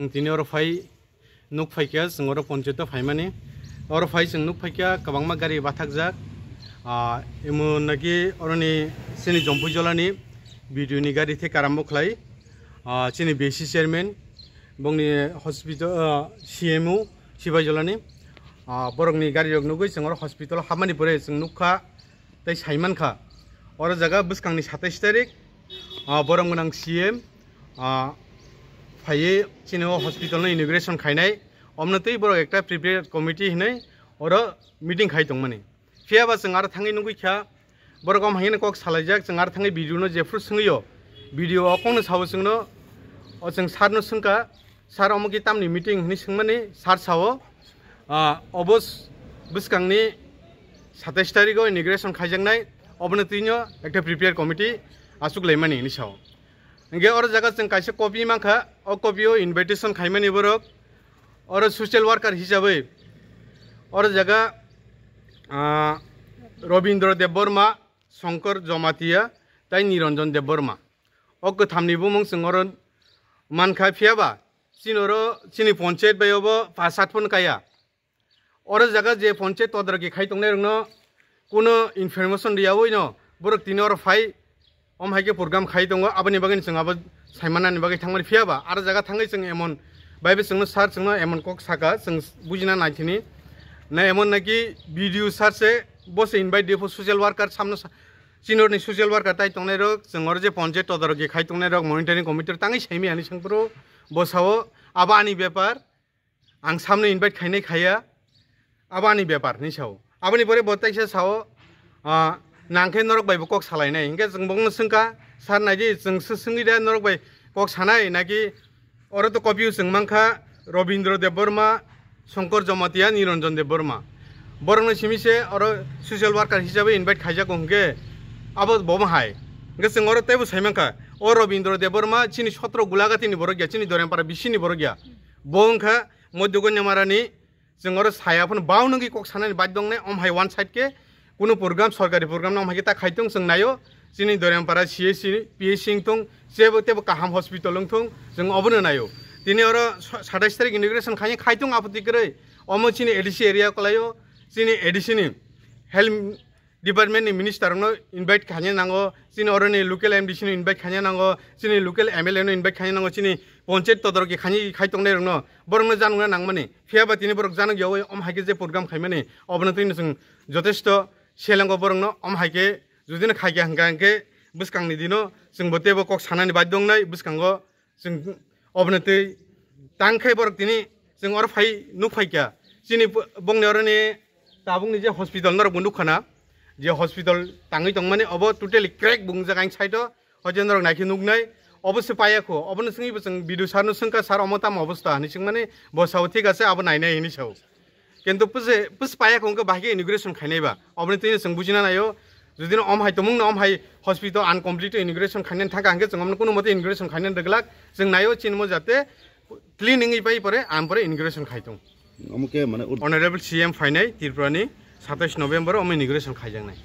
Tini oro fai nuk fai kia sing oro ponceto fai mani oro fai sing nuk fai kia kabangma gari bathak jak emo nagi oro ni sini jompu jolani video ni gari the karambo khlai sini besi chairman bongni hospital CMO sibai jolani borok ni gari jog nugui sing oro hospital hamani pore sing nukha tai saiman kha oro jaga buskang ni 27 tarik borok munang CM फाइए Chino hospital ने inauguration खाइनाय अमनतै बरो एकटा prepare committee हिनै और meeting खाइ दंमोन फियाबा जों आरो थाङै नुगै ख्या बरो गम हायने कक सालायजाक जों आरो थाङै भिडिअ नो जेफ्रु सोंयो भिडिअ अकंनो सावो जोंनो जों सारनो सोंका सार अमुकि तामनि मीटिंग हिनै सोंमाने सार सावो अबस बुसकांनि 27 तारिखआव इनॉग्रेशन खाइजांनाय अमनतैनो एकटा प्रिपेयर कमिटी आसुक लायमानि हिनै साव इंगे और जगह जों कायसे कपि माखा अ कपिओ इनविटेशन खाइमानि बरक और सोशल वर्कर हिसाबै और जगह रवीन्द्र देव बर्मा शंकर जमातिया ताई निरंजन देव बर्मा अ गथामनि बुमुं जों और मानखा फियाबा चिनोरो चिनि पंचायत बायबो 5-7 फन काया और जगह जे पंचायत तदरकी खाइ तंनाय रंनो कोनो इनफरमेशन दियावैनो बरक तिनि और फाइ हाइके प्रग्राम खाइ दङ आबानि बागै जों आबो साइमानानि बागै थांमानि फियाबा आरो जागा थाङै जों एमन बायबे जोंनो सार जोंनो एमन कक साका जों बुजिना नायथिनि ना एमन नाकि भिडिअ सारसे बसे इनभाइट देफो सोशल वर्कर सामनो सिनियरनि सोशल वर्कर ताइ तंनाय रक जों और जे पंचायत तदरकी खाइ तंनाय रक मनिटरिंग कमिटि ताङै साइमि आनि संप्रो बसावो आबानि व्यापार आं सामने इनभाइट खाइनाय खाया आबानि व्यापार नि साव आबानि बरे बताइसे साव नांखे नरक बाय कक सालायनाय इंगे जों बंनो सोंका सार नायदि जों सोंगिदा नरक बाय कक सानाय नाकि और तो कपिउ जों मांखा रवीन्द्र देव बर्मा शंकर जमातिया निरंजन देव बर्मा बरनो सिमिसे और सोशल वर्कर हिसाबै इनभाइट खाइजा गंगे आबो बम हाय इंगे जों और तेबो साइमांखा ओ रवीन्द्र देव बर्मा चिनि 17 गुलागातिनि बरगिया चिनि दरेमपारा बिसिनि बरगिया बंखा मध्यगन्यमारानि जों और सायाफोन बावनंगि कक सानाय बाद दंने अम हाय वन साइड के कुनो प्रोग्राम सरकारी प्रोग्राम नाम हागे ता खाइतों जों नायो जोंनि दरेमपारा CSC PHC थों जेबो तेबो काहाम हस्पिटाल थों जों अबनो नायो दिनै और 27 तारिख इनॉग्रेशन खाइतों आपत्ति करे अमो चिनि ADC एरिया कलायो चिनि ADC नि हेल्थ डिपार्टमेंट नि मिनिस्टर नो इनभाइट खाने नांगो चिनि अरनि लोकल MDC नि इनभाइट खाने नांगो चिनि लोकल MLA नो इनभाइट खाने नांगो चिनि पंचायत तदरकी खाइतों नै रनो बरनो जाननो नांगमानि फियाबा तिनि बरक जानो गयाव अम हागे जे प्रोग्राम खाइमानि अबनो तिनि जों जथेष्ट सेलंगो बरंनो अम हाइके जुदिनो खाइके हंगांके बुसकांनि दिनो जों बतेबो कक सानानि बाद दंनाय बुसकांगो जों अबनतै तांखै बरक तिनि जों और फाइ नु फाइका चिनि बंने अरनि ताबुंनि जे हस्पिटाल नर बन्दुखाना जे हस्पिटाल ताङै दं माने अब टोटली क्रैक बुंजा गां साइडो हजेनर नाखि नुगनाय अबसे पायाखो अबनो सिंगिबो जों भिडिअ सारनो सोंका सार अमताम अवस्था हानि सिं माने बसाव ठीक आसे अब नायनाय हिनि साव किन्तु पुस पाया को बाकी इनॉग्रेशन खाइनायबा अबनि तिनि जों बुजिना नायो जुदिनो अम हाय तमुंनो अम हाय हस्पिटाल अनकम्प्लीट इनॉग्रेशन खाइनान थाका हंगे जों हमनो कोनो मते इनॉग्रेशन खाइनान दगलाक जों नायो चिनमो जाते क्लिनिंग इपाय परे आम परे इनॉग्रेशन खाइतों अमुके माने ऑनरेबल CM फाइनाय त्रिपुरानि 27 नभेम्बर अम इनॉग्रेशन खाइजांनाय।